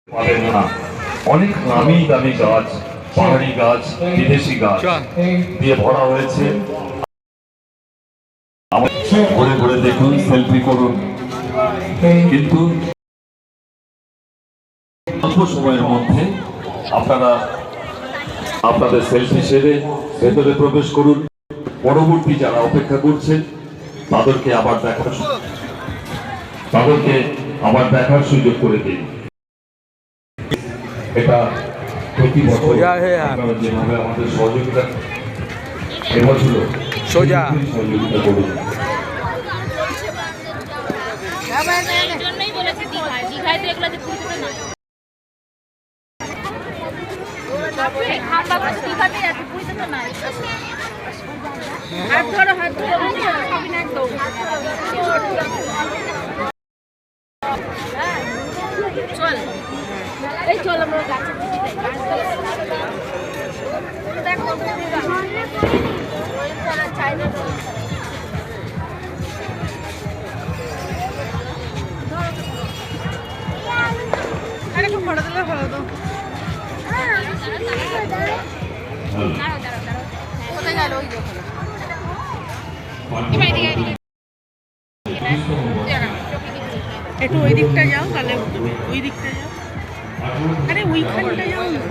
পাবেন না। অনেক নামি দামি গাছ, পাহাড়ি গাছ, বিদেশি গাছ দিয়ে ভরা হয়েছে। ঘুরে ঘুরে দেখুন, সেলফি করুন, কিন্তু অল্প সময়ের মধ্যে আপনারা আপনাদের সেলফি সেরে ভেতরে প্রবেশ করুন। পরবর্তী যারা অপেক্ষা করছেন তাদেরকে আবার দেখার সুযোগ করে দিন। এটা প্রতি বছর আপনারা যেভাবে আমাদের সহযোগিতা এবছর সহযোগিতা করুন। চল আমরা গাছে দেখো চাইনা আরেকটু ফটো দিলে ভালো তো। কোথায় গেল ওই একটু ওই দিকটা যাও, তাহলে ওই দিকটা যাও। আরে ওইখানটা যাও না।